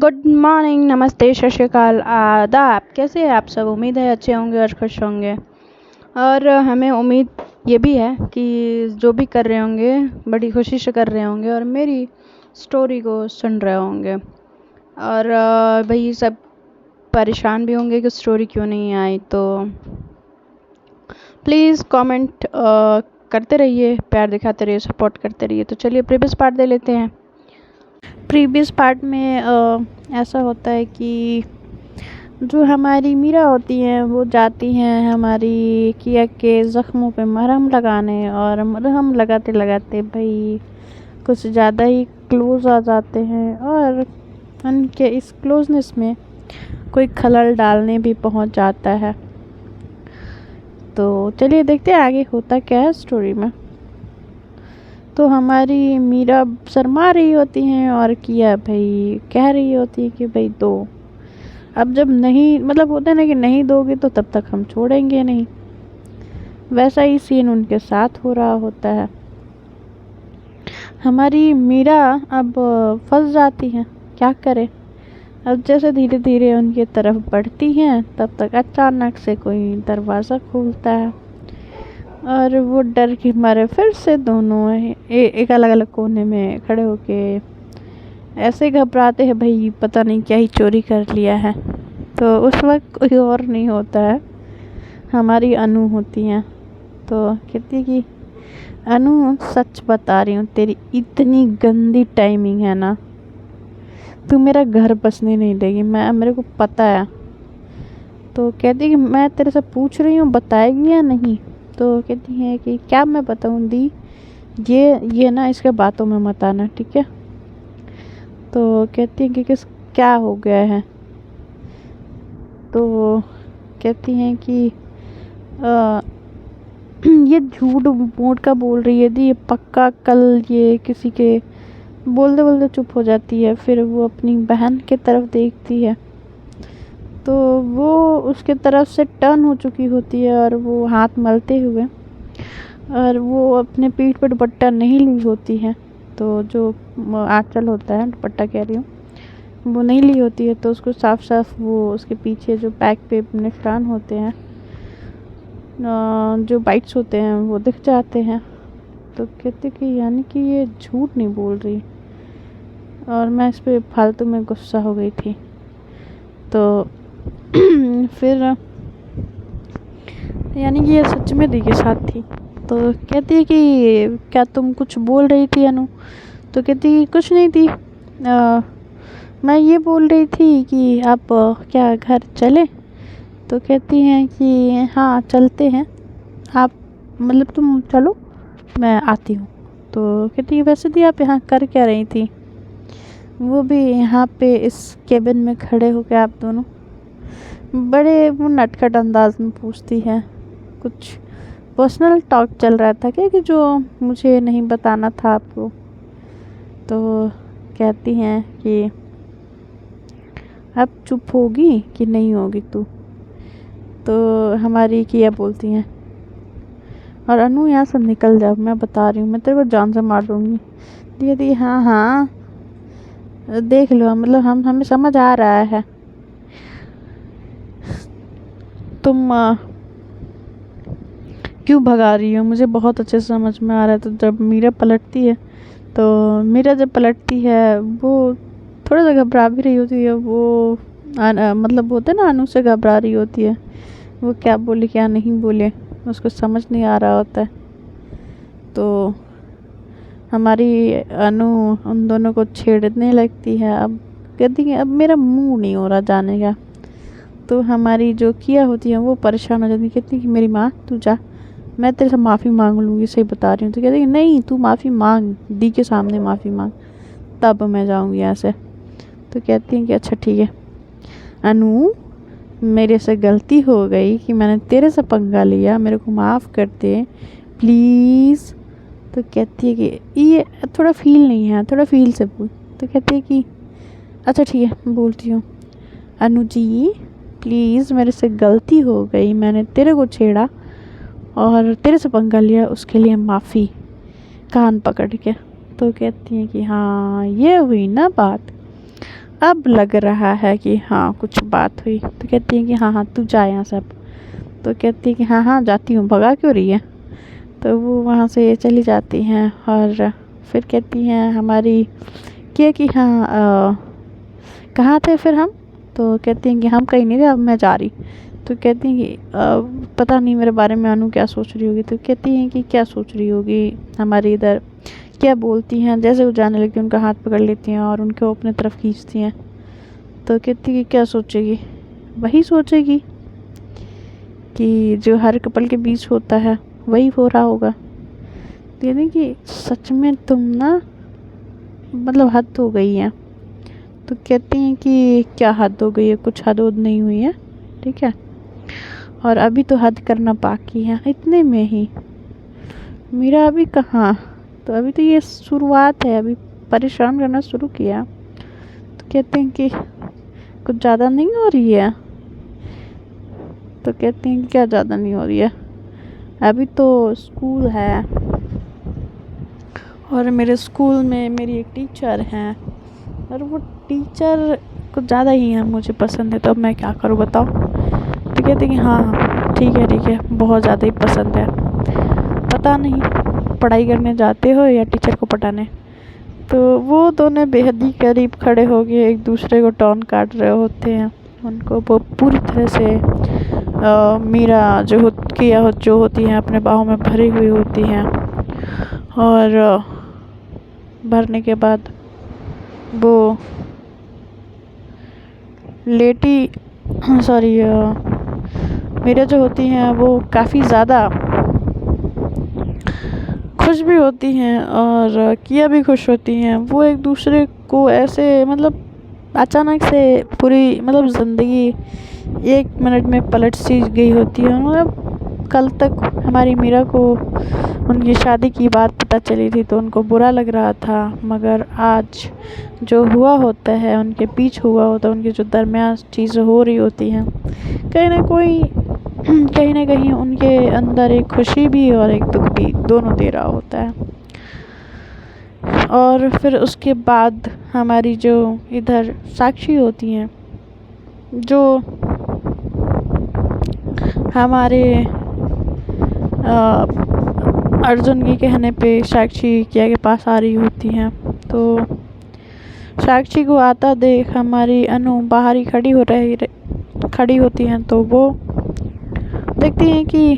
Good morning, नमस्ते, सत श्री अकाल, आदाब। कैसे हैं आप सब? उम्मीद है अच्छे होंगे और खुश होंगे। और हमें उम्मीद ये भी है कि जो भी कर रहे होंगे बड़ी खुशी से कर रहे होंगे और मेरी स्टोरी को सुन रहे होंगे। और भाई सब परेशान भी होंगे कि स्टोरी क्यों नहीं आई। तो प्लीज़ कमेंट करते रहिए, प्यार दिखाते रहिए, सपोर्ट करते रहिए। तो चलिए प्रीवियस पार्ट दे लेते हैं। प्रीवियस पार्ट में ऐसा होता है कि जो हमारी मीरा होती हैं वो जाती हैं हमारी किया के ज़ख्मों पे मरहम लगाने, और मरहम लगाते लगाते भाई कुछ ज़्यादा ही क्लोज आ जाते हैं और उनके इस क्लोजनेस में कोई खलल डालने भी पहुंच जाता है। तो चलिए देखते हैं आगे होता क्या है स्टोरी में। तो हमारी मीरा शर्मा रही होती हैं और किया भाई कह रही होती है कि भाई दो, अब जब नहीं मतलब होता है ना कि नहीं दोगे तो तब तक हम छोड़ेंगे नहीं। वैसा ही सीन उनके साथ हो रहा होता है। हमारी मीरा अब फंस जाती है, क्या करे। अब जैसे धीरे धीरे उनकी तरफ बढ़ती हैं तब तक अचानक से कोई दरवाज़ा खोलता है और वो डर के मारे फिर से दोनों एक अलग अलग कोने में खड़े होके ऐसे घबराते हैं भाई पता नहीं क्या ही चोरी कर लिया है। तो उस वक्त कोई और नहीं होता है, हमारी अनु होती हैं। तो कहती है कि अनु सच बता रही हूँ, तेरी इतनी गंदी टाइमिंग है ना, तू मेरा घर बसने नहीं देगी, मेरे को पता है। तो कहती है कि मैं तेरे से पूछ रही हूँ बताएगी या नहीं। तो कहती है कि क्या मैं बताऊँ दी, ये ना इसके बातों में मत आना, ठीक है। तो कहती है कि क्या हो गया है। तो कहती हैं कि ये झूठ मूठ का बोल रही है दी, ये पक्का कल ये किसी के बोलते बोलते चुप हो जाती है। फिर वो अपनी बहन की तरफ देखती है तो वो उसके तरफ से टर्न हो चुकी होती है और वो हाथ मलते हुए, और वो अपने पीठ पर दुपट्टा नहीं ली होती है। तो जो आंचल होता है, दुपट्टा कह रही हूँ, वो नहीं ली होती है। तो उसको साफ साफ वो उसके पीछे जो बैक पे निशान होते हैं, जो बाइट्स होते हैं वो दिख जाते हैं। तो कहते कि यानी कि ये झूठ नहीं बोल रही, और मैं इस पर फालतू में गुस्सा हो गई थी। तो फिर यानी कि ये सच में दी के साथ थी। तो कहती है कि क्या तुम कुछ बोल रही थी अनु। तो कहती है कुछ नहीं थी, मैं ये बोल रही थी कि आप क्या घर चले। तो कहती हैं कि हाँ चलते हैं, आप मतलब तुम चलो मैं आती हूँ। तो कहती है वैसे दी आप यहाँ कर क्या रही थी। वो भी यहाँ पे इस केबिन में खड़े हो के आप दोनों, बड़े वो नटखट अंदाज में पूछती है। कुछ पर्सनल टॉक चल रहा था क्या कि जो मुझे नहीं बताना था आपको। तो कहती हैं कि अब चुप होगी कि नहीं होगी तू। तो हमारी किया बोलती हैं और अनु यहाँ से निकल जा, मैं बता रही हूँ मैं तेरे को जान से मार दूँगी। दी हाँ हाँ देख लो, मतलब हमें समझ आ रहा है तुम क्यों भगा रही हो, मुझे बहुत अच्छे से समझ में आ रहा है। तो जब मीरा पलटती है, तो मीरा जब पलटती है वो थोड़ा सा घबरा भी रही होती है। वो मतलब होता है ना, अनु से घबरा रही होती है, वो क्या बोले क्या नहीं बोले उसको समझ नहीं आ रहा होता है। तो हमारी अनु उन दोनों को छेड़ने लगती है। अब कहती है अब मेरा मुंह नहीं हो रहा जाने का। तो हमारी जो किया होती है वो परेशान हो जाती है, कहती है कि मेरी माँ तू जा, मैं तेरे से माफ़ी मांग लूँगी, सही बता रही हूँ। तो कहती है नहीं तू माफ़ी मांग, दी के सामने माफ़ी मांग, तब मैं जाऊँगी यहाँ से। तो कहती हैं कि अच्छा ठीक है अनु, मेरे से गलती हो गई कि मैंने तेरे से पंगा लिया, मेरे को माफ़ कर दे प्लीज़। तो कहती है कि ये थोड़ा फील नहीं है, थोड़ा फील से पूछ। तो कहती है कि अच्छा ठीक है बोलती हूँ, अनु जी प्लीज़ मेरे से गलती हो गई, मैंने तेरे को छेड़ा और तेरे से पंगा लिया, उसके लिए माफ़ी, कान पकड़ के। तो कहती हैं कि हाँ ये हुई ना बात। अब लग रहा है कि हाँ कुछ बात हुई। तो कहती है कि हाँ हाँ तू जा यहाँ से अब। तो कहती है कि हाँ हाँ जाती हूँ, भगा क्यों रही है। तो वो वहाँ से चली जाती हैं और फिर कहती हैं हमारी क्या कि हाँ कहाँ थे फिर हम। तो कहती हैं कि हम कहीं नहीं थे, अब मैं जा रही। तो कहती हैं कि पता नहीं मेरे बारे में अनु क्या सोच रही होगी। तो कहती हैं कि क्या सोच रही होगी हमारी इधर, क्या बोलती हैं। जैसे वो जाने लगती हैं उनका हाथ पकड़ लेती हैं और उनको अपने तरफ खींचती हैं। तो कहती कि क्या सोचेगी, वही सोचेगी कि जो हर कपल के बीच होता है वही हो रहा होगा। यानी कि सच में तुम ना मतलब हद हो गई है। तो कहती हैं कि क्या हद हो गई है, कुछ हद उद नहीं हुई है, ठीक है, और अभी तो हद करना बाकी है। इतने में ही मेरा अभी कहाँ, तो अभी तो ये शुरुआत है, अभी परेशान करना शुरू किया। तो कहते हैं कि कुछ ज़्यादा नहीं हो रही है। तो कहती हैं कि क्या ज़्यादा नहीं हो रही है, अभी तो स्कूल है और मेरे स्कूल में मेरी एक टीचर हैं और वो टीचर कुछ ज़्यादा ही है मुझे पसंद है, तो अब मैं क्या करूँ बताओ। तो कहते कि हाँ ठीक है बहुत ज़्यादा ही पसंद है, पता नहीं पढ़ाई करने जाते हो या टीचर को पटाने। तो वो दोनों बेहद ही करीब खड़े हो गए एक दूसरे को टॉन काट रहे होते हैं। उनको वो पूरी तरह से मीरा जो होती हैं अपने बाहों में भरी हुई होती हैं और भरने के बाद वो लेटी सॉरी मीरा जो होती हैं वो काफ़ी ज़्यादा खुश भी होती हैं और किया भी खुश होती हैं। वो एक दूसरे को ऐसे मतलब अचानक से पूरी मतलब ज़िंदगी एक मिनट में पलट सी गई होती है। मतलब कल तक हमारी मीरा को उनकी शादी की बात पता चली थी तो उनको बुरा लग रहा था, मगर आज जो हुआ होता है उनके बीच हुआ होता है, उनके जो दरमियान चीज़ें हो रही होती हैं, कहीं ना कहीं उनके अंदर एक खुशी भी और एक दुख भी दोनों दे रहा होता है। और फिर उसके बाद हमारी जो इधर साक्षी होती हैं, जो हमारे अर्जुन के कहने पे साक्षी किया के पास आ रही होती हैं। तो साक्षी को आता देख हमारी अनु बाहर ही खड़ी होती हैं। तो वो देखती हैं कि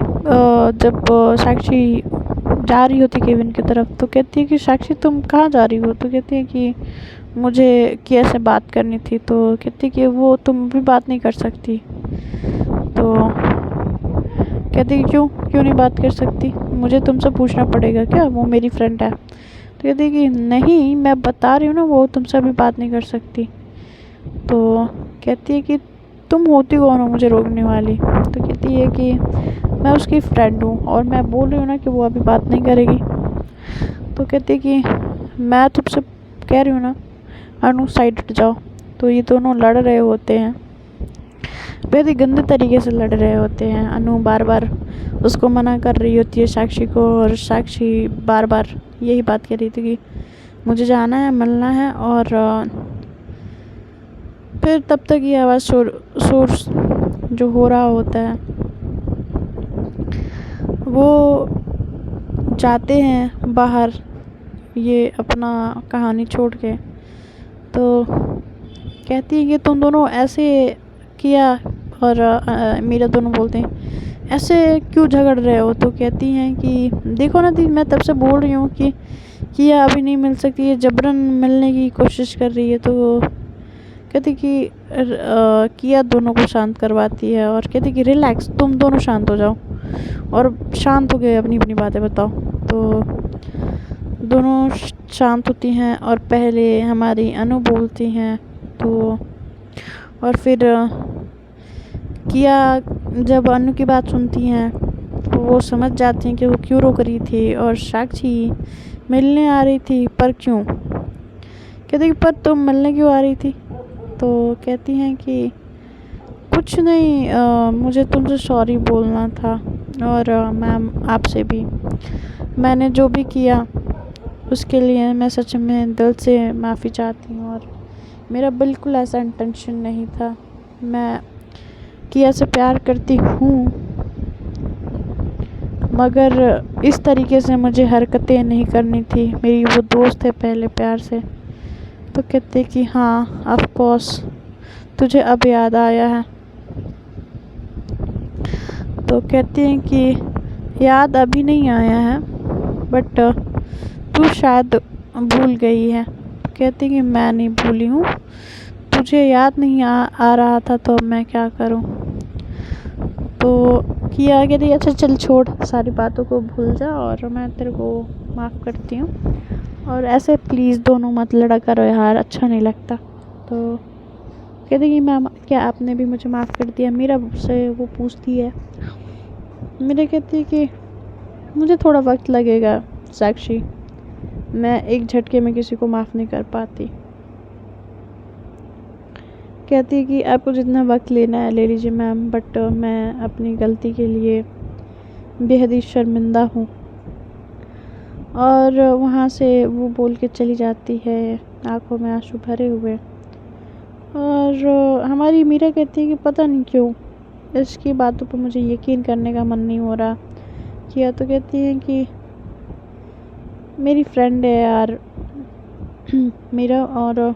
जब साक्षी जा रही होती केबिन की तरफ, तो कहती है कि साक्षी तुम कहाँ जा रही हो। तो कहती है कि मुझे कैसे बात करनी थी। तो कहती है कि वो तुम भी बात नहीं कर सकती। तो कहती है क्यों नहीं बात कर सकती, मुझे तुमसे पूछना पड़ेगा क्या, वो मेरी फ्रेंड है। तो कहती है कि नहीं मैं बता रही हूँ ना वो तुमसे अभी बात नहीं कर सकती। तो कहती है कि तुम होती कौन हो मुझे रोकने वाली। तो कहती है कि मैं उसकी फ्रेंड हूँ और मैं बोल रही हूँ ना कि वो अभी बात नहीं करेगी। तो कहती है कि मैं तुमसे कह रही हूँ ना अनु साइड हट जाओ। तो ये दोनों लड़ रहे होते हैं, बेहद ही गंदे तरीके से लड़ रहे होते हैं। अनु बार बार उसको मना कर रही होती है साक्षी को, और साक्षी बार बार यही बात कह रही थी कि मुझे जाना है, मिलना है। और फिर तब तक ये आवाज़ शोर जो हो रहा होता है, वो जाते हैं बाहर ये अपना कहानी छोड़ के। तो कहती है कि तुम दोनों ऐसे किया, और मीरा दोनों बोलते हैं ऐसे क्यों झगड़ रहे हो। तो कहती हैं कि देखो ना दी, मैं तब से बोल रही हूँ कि किया अभी नहीं मिल सकती है, जबरन मिलने की कोशिश कर रही है। तो कहती कि किया दोनों को शांत करवाती है और कहती कि रिलैक्स, तुम दोनों शांत हो जाओ। और शांत हो गए, अपनी अपनी बातें बताओ। तो दोनों शांत होती हैं और पहले हमारी अनु बोलती हैं। तो और फिर किया जब अनु की बात सुनती हैं तो वो समझ जाती हैं कि वो क्यों रोक रही थी, और साक्षी मिलने आ रही थी पर क्यों। कहती कि पर तुम मिलने क्यों आ रही थी। तो कहती हैं कि कुछ नहीं, मुझे तुमसे सॉरी बोलना था, और मैम आपसे भी, मैंने जो भी किया उसके लिए मैं सच में दिल से माफ़ी चाहती हूँ। और मेरा बिल्कुल ऐसा इंटेंशन नहीं था। मैं किया से प्यार करती हूँ, मगर इस तरीके से मुझे हरकतें नहीं करनी थी। मेरी वो दोस्त है पहले प्यार से, तो कहते कि हाँ ऑफ कोर्स तुझे अब याद आया है। तो कहते हैं कि याद अभी नहीं आया है, बट तू शायद भूल गई है। कहती कि मैं नहीं भूली हूँ, तुझे याद नहीं आ रहा था तो अब मैं क्या करूँ। तो किया कहती अच्छा चल छोड़, सारी बातों को भूल जा और मैं तेरे को माफ़ करती हूँ, और ऐसे प्लीज़ दोनों मत लड़ा करो यार, अच्छा नहीं लगता। तो कहती कि मैम क्या आपने भी मुझे माफ़ कर दिया। मीरा से वो पूछती है, मीरा कहती है कि मुझे थोड़ा वक्त लगेगा साक्षी, मैं एक झटके में किसी को माफ़ नहीं कर पाती। कहती है कि आपको जितना वक्त लेना है ले लीजिए मैम, बट मैं अपनी गलती के लिए बेहद ही शर्मिंदा हूँ। और वहाँ से वो बोल के चली जाती है, आंखों में आंसू भरे हुए। और हमारी मीरा कहती है कि पता नहीं क्यों इसकी बातों पर मुझे यकीन करने का मन नहीं हो रहा। किया तो कहती है कि मेरी फ्रेंड है यार मेरा, और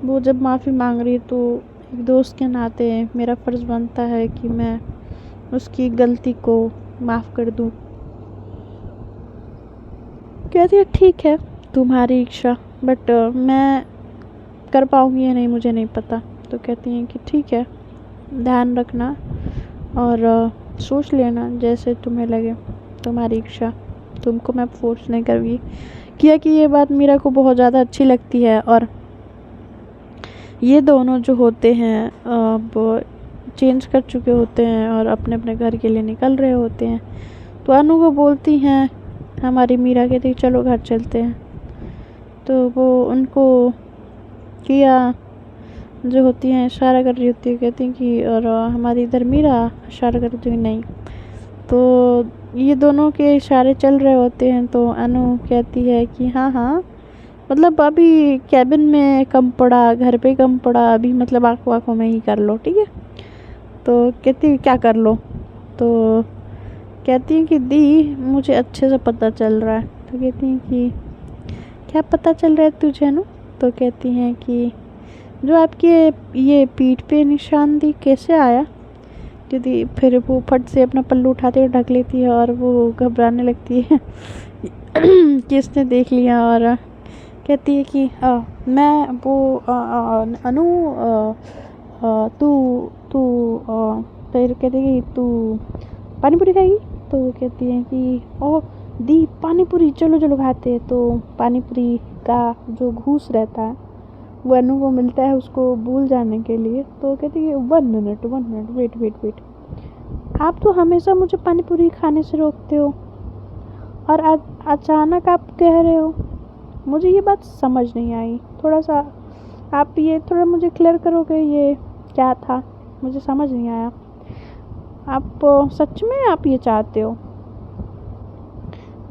वो जब माफ़ी मांग रही है तो एक दोस्त के नाते मेरा फ़र्ज़ बनता है कि मैं उसकी गलती को माफ़ कर दूँ। कहती है ठीक है तुम्हारी इच्छा, बट मैं कर पाऊँगी या नहीं मुझे नहीं पता। तो कहती हैं कि ठीक है, ध्यान रखना और सोच लेना जैसे तुम्हें लगे, तुम्हारी इच्छा, तुमको मैं फोर्स नहीं करूँगी। किया कि ये बात मीरा को बहुत ज़्यादा अच्छी लगती है, और ये दोनों जो होते हैं अब चेंज कर चुके होते हैं और अपने अपने घर के लिए निकल रहे होते हैं। तो अनु को बोलती हैं, हमारी मीरा कहती चलो घर चलते हैं। तो वो उनको किया जो होती हैं इशारा कर रही होती है, कहती हैं कि और हमारी इधर मीरा इशारा कर रही नहीं। तो ये दोनों के इशारे चल रहे होते हैं। तो अनु कहती है कि हाँ हाँ मतलब अभी कैबिन में कम पड़ा, घर पे कम पड़ा, अभी मतलब आँखों आँखों में ही कर लो, ठीक है। तो कहती है क्या कर लो। तो कहती है कि दी मुझे अच्छे से पता चल रहा है। तो कहती हैं कि क्या पता चल रहा है तुझे अनु। तो कहती हैं कि जो आपके ये पीठ पे निशान दी कैसे आया। दीदी फिर वो फट से अपना पल्लू उठाते हुए ढक लेती है और वो घबराने लगती है कि इसने देख लिया। और कहती है कि मैं वो अनु तू तू फिर कहती है कि तू पानी पूरी खाएगी। तो वो कहती है कि ओ दी पानी पूरी चलो चलो खाते हैं। तो पानी पूरी का जो घूस रहता है वो अनु को मिलता है उसको भूल जाने के लिए। तो कहती है 1 मिनट वेट वेट वेट, आप तो हमेशा मुझे पानी पूरी खाने से रोकते हो और आज अचानक आप कह रहे हो। मुझे ये बात समझ नहीं आई, थोड़ा सा आप ये थोड़ा मुझे क्लियर करोगे ये क्या था, मुझे समझ नहीं आया। आप सच में आप ये चाहते हो।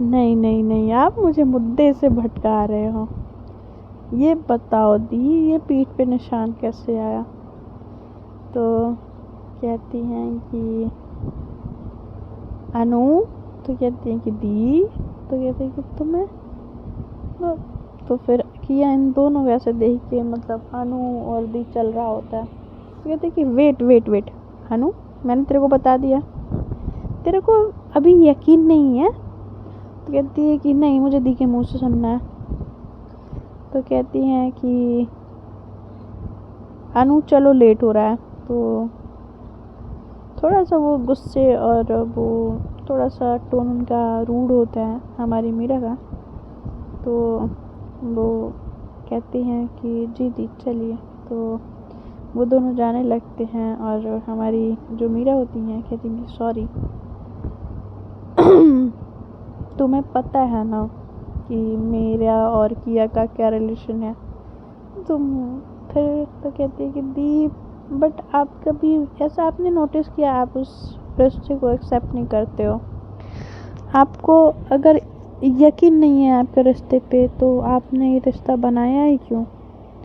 नहीं नहीं नहीं आप मुझे मुद्दे से भटका रहे हो। ये बताओ दी ये पीठ पे निशान कैसे आया। तो कहती हैं कि अनु, तो कहती हैं कि दी, तो कहती हैं कि तुम्हें तो फिर किया इन दोनों वैसे देख के मतलब अनु और दी चल रहा होता है। तो कहती है कि वेट वेट वेट अनु, मैंने तेरे को बता दिया, तेरे को अभी यकीन नहीं है। तो कहती है कि नहीं मुझे दी के मुंह से सुनना है। तो कहती हैं कि अनु चलो लेट हो रहा है। तो थोड़ा सा वो गुस्से और वो थोड़ा सा टोन उनका रूड होता है हमारी मीरा का। तो वो कहती हैं कि जी दी चलिए। तो वो दोनों जाने लगते हैं और हमारी जो मीरा होती हैं कहती हैं कि सॉरी तुम्हें पता है ना कि मेरा और किया का क्या रिलेशन है। तुम फिर तो कहती है कि दी बट आप कभी ऐसा आपने नोटिस किया आप उस रिश्ते को एक्सेप्ट नहीं करते हो। आपको अगर यकीन नहीं है आपके रिश्ते पे तो आपने ये रिश्ता बनाया ही क्यों।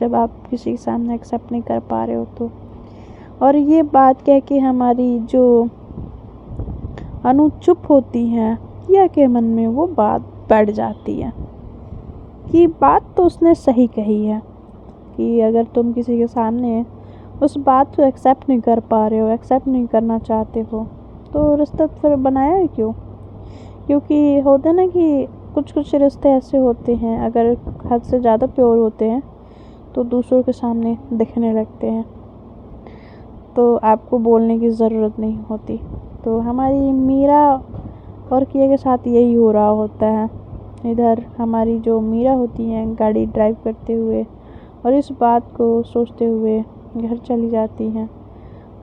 जब आप किसी के सामने एक्सेप्ट नहीं कर पा रहे हो तो। और ये बात कह के हमारी जो अनु चुप होती हैं, किया के मन में वो बात बैठ जाती है कि बात तो उसने सही कही है कि अगर तुम किसी के सामने उस बात को एक्सेप्ट नहीं कर पा रहे हो, एक्सेप्ट नहीं करना चाहते हो, तो रिश्ता फिर बनाया है क्यों? क्योंकि होते ना कि कुछ कुछ रिश्ते ऐसे होते हैं, अगर हद से ज़्यादा प्योर होते हैं तो दूसरों के सामने दिखने लगते हैं, तो आपको बोलने की ज़रूरत नहीं होती। तो हमारी मीरा और किया के साथ यही हो रहा होता है। इधर हमारी जो मीरा होती हैं गाड़ी ड्राइव करते हुए और इस बात को सोचते हुए घर चली जाती हैं,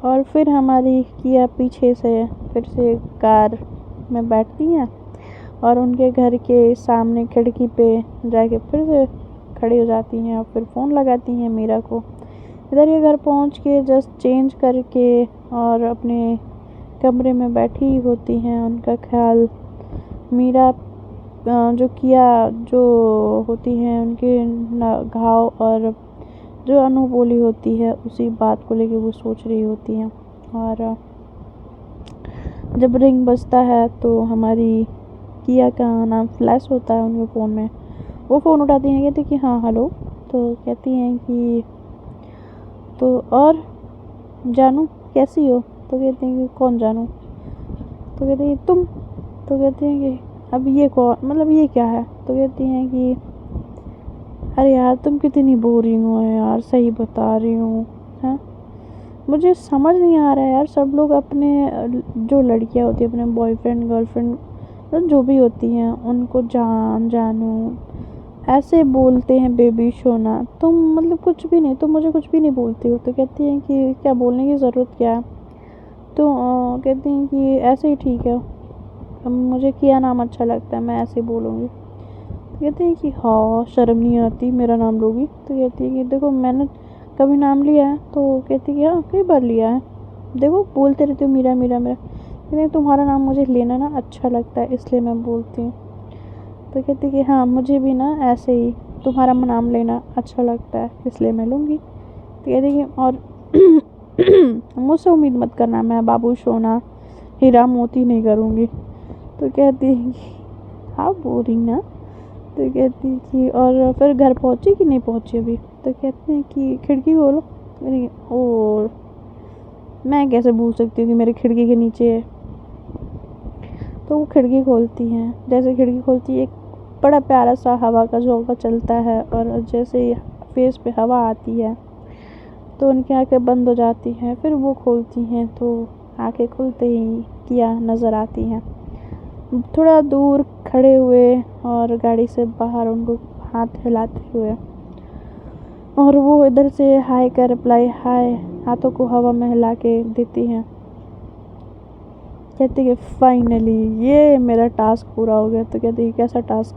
और फिर हमारी किया पीछे से फिर से कार में बैठती हैं और उनके घर के सामने खिड़की पे जाके फिर से खड़ी हो जाती हैं और फिर फ़ोन लगाती हैं मीरा को। इधर ये घर पहुंच के जस्ट चेंज करके और अपने कमरे में बैठी होती हैं। उनका ख्याल मीरा जो किया जो होती हैं उनके घाव और जो अनु बोली होती है उसी बात को लेके वो सोच रही होती हैं। और जब रिंग बजता है तो हमारी किया का नाम फ्लैश होता है उनके फ़ोन में। वो फ़ोन उठाती हैं, कहती कि हाँ हेलो। तो कहती हैं कि तो और जानू कैसी हो? तो कहती हैं कि कौन जानू? तो कहती हैं तुम। तो कहती हैं कि अब ये कौन, मतलब ये क्या है? तो कहती हैं कि अरे यार तुम कितनी बोरिंग हो यार, सही बता रही हूँ। हैं, मुझे समझ नहीं आ रहा है यार, सब लोग अपने जो लड़कियाँ होती हैं अपने बॉयफ्रेंड गर्लफ्रेंड मतलब जो भी होती हैं उनको जान जानू ऐसे बोलते हैं, बेबी सोना। तुम मतलब कुछ भी नहीं, तुम मुझे कुछ भी नहीं बोलती हो। तो कहती हैं कि क्या बोलने की ज़रूरत क्या है? तो कहती हैं कि ऐसे ही ठीक है, अब मुझे किया नाम अच्छा लगता है, मैं ऐसे ही बोलूँगी। तो कहती हैं कि हाँ शर्म नहीं आती मेरा नाम लोगी? तो कहती है कि देखो मैंने कभी नाम लिया है? तो कहती है कि हाँ कई बार लिया है, देखो बोलते रहते हो मीरा मीरा मीरा। कहती है तुम्हारा नाम मुझे लेना ना अच्छा लगता है इसलिए मैं बोलती हूँ। तो कहती कि हाँ मुझे भी ना ऐसे ही तुम्हारा नाम लेना अच्छा लगता है इसलिए मैं लूँगी। तो कहती कि और मुझसे उम्मीद मत करना, मैं बाबू सोना हीरा मोती नहीं करूँगी। तो कहती है कि हाँ बोरिंग ना। तो कहती कि और फिर घर पहुँची कि नहीं पहुँची अभी? तो कहते हैं कि खिड़की खोलो। और मैं कैसे भूल सकती हूँ कि मेरी खिड़की के नीचे है? तो वो खिड़की खोलती हैं, जैसे खिड़की खोलती है एक बड़ा प्यारा सा हवा का झोंका चलता है और जैसे ही फेस पे हवा आती है तो उनकी आंखें बंद हो जाती हैं। फिर वो खोलती हैं तो आंखें खुलते ही किया नज़र आती हैं थोड़ा दूर खड़े हुए और गाड़ी से बाहर उनको हाथ हिलाते हुए, और वो इधर से हाय का रिप्लाई हाय हाथों को हवा में हिला के देती हैं। कहती कि फाइनली ये मेरा टास्क पूरा हो गया। तो कहती कैसा टास्क?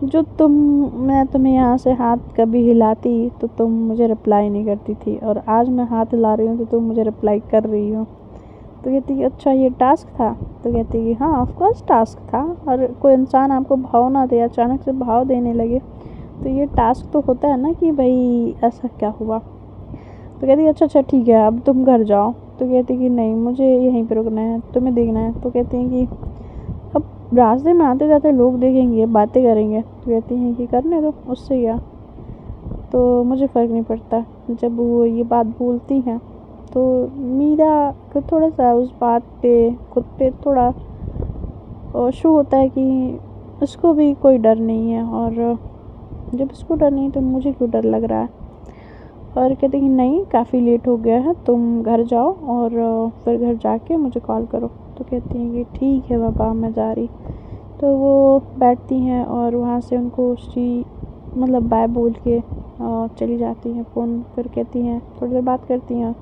जो मैं तुम्हें यहाँ से हाथ कभी हिलाती तो तुम मुझे रिप्लाई नहीं करती थी, और आज मैं हाथ हिला रही हूँ तो तुम मुझे रिप्लाई कर रही हो। तो कहती अच्छा ये टास्क था? तो कहती कि हाँ ऑफकोर्स टास्क था, और कोई इंसान आपको भाव ना दे, अचानक से भाव देने लगे तो ये टास्क तो होता है ना कि भाई ऐसा क्या हुआ। तो कहती अच्छा ठीक है अब तुम घर जाओ। तो कहती कि नहीं मुझे यहीं पर रुकना है, तुम्हें देखना है। तो कहती हैं कि अब रास्ते में आते जाते लोग देखेंगे बातें करेंगे। तो कहती हैं कि करने दो, उससे क्या, तो मुझे फ़र्क नहीं पड़ता। जब वो ये बात बोलती हैं तो मीरा को थोड़ा सा उस बात पे खुद पे थोड़ा शो होता है कि उसको भी कोई डर नहीं है, और जब उसको डर नहीं तो मुझे क्यों डर लग रहा है। और कहते कि नहीं काफ़ी लेट हो गया है, तुम घर जाओ और फिर घर जाके मुझे कॉल करो। तो कहती हैं कि ठीक है बाबा मैं जा रही। तो वो बैठती हैं और वहाँ से उनको मतलब बाय बोल के चली जाती हैं। फ़ोन फिर कहती हैं थोड़ी देर बात करती हैं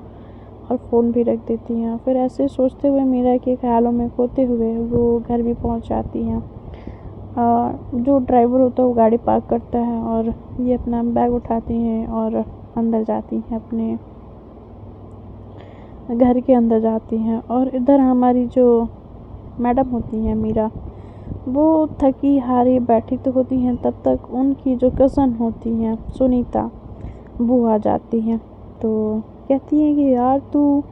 और फ़ोन भी रख देती हैं। फिर ऐसे सोचते हुए मीरा के ख्यालों में खोते हुए वो घर भी पहुँच जाती हैं। जो ड्राइवर होता है वो गाड़ी पार्क करता है और ये अपना बैग उठाती हैं और अंदर जाती हैं, अपने घर के अंदर जाती हैं। और इधर हमारी जो मैडम होती हैं मीरा, वो थकी हारी बैठी तो होती हैं, तब तक उनकी जो कज़न होती हैं सुनीता वो आ जाती हैं। तो कहती हैं कि यार तू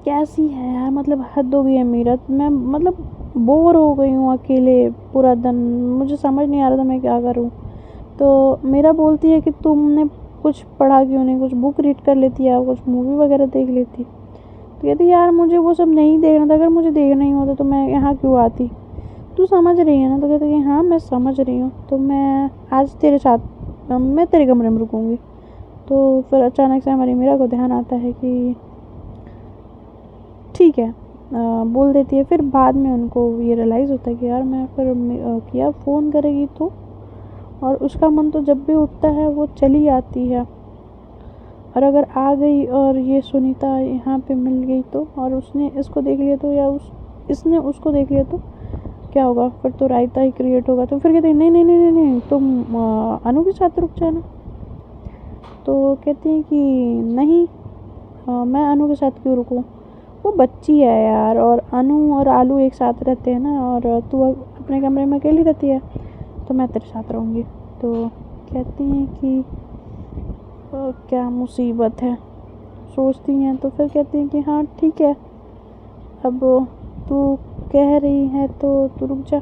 कैसी है यार, मतलब हद हो गई है मीरा, मैं मतलब बोर हो गई हूँ अकेले पूरा दिन, मुझे समझ नहीं आ रहा था मैं क्या करूँ। तो मीरा बोलती है कि तुमने कुछ पढ़ा क्यों नहीं, कुछ बुक रीड कर लेती या कुछ मूवी वगैरह देख लेती। तो कहती यार मुझे वो सब नहीं देखना था, अगर मुझे देखना ही होता तो मैं यहाँ क्यों आती, तू समझ रही है ना। तो कहती है हाँ मैं समझ रही हूँ, तो मैं आज तेरे साथ मैं तेरे कमरे में रुकूँगी। तो फिर अचानक से हमारी मीरा को ध्यान आता है कि ठीक है, बोल देती है। फिर बाद में उनको ये रियलाइज़ होता है कि यार मैं फिर किया फ़ोन करेगी तो, और उसका मन तो जब भी उठता है वो चली आती है। और अगर आ गई और ये सुनीता यहाँ पे मिल गई तो, और उसने इसको देख लिया तो, या इसने उसको देख लिया तो क्या होगा, फिर तो रायता ही क्रिएट होगा। तो फिर कहते हैं नहीं नहीं नहीं नहीं नहीं, तुम अनु के साथ रुक जाना। तो कहती हैं कि नहीं, मैं अनु के साथ क्यों रुकूं, वो बच्ची है यार, और अनु और आलू एक साथ रहते हैं ना, और तू अपने कमरे में अकेली रहती है, तो मैं तेरे साथ रहूँगी। तो कहती हैं कि क्या मुसीबत है, सोचती हैं। तो फिर कहती हैं कि हाँ ठीक है, अब तू कह रही है तो तू रुक जा।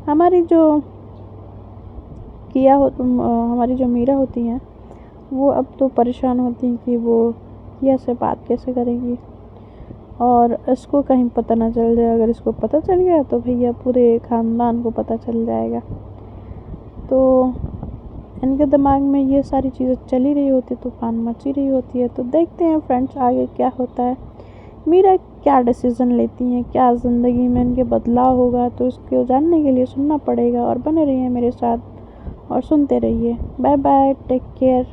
हमारी जो हमारी जो मीरा होती हैं वो अब तो परेशान होती हैं कि वो किया से बात कैसे करेंगी, और इसको कहीं पता ना चल जाए। अगर इसको पता चल गया तो भैया पूरे ख़ानदान को पता चल जाएगा। तो इनके दिमाग में ये सारी चीज़ें चली रही होती, तूफान मची रही होती है। तो देखते हैं फ्रेंड्स आगे क्या होता है, मीरा क्या डिसीज़न लेती हैं, क्या ज़िंदगी में इनके बदलाव होगा। तो इसको जानने के लिए सुनना पड़ेगा, और बने रहिए मेरे साथ और सुनते रहिए। Bye bye, take care.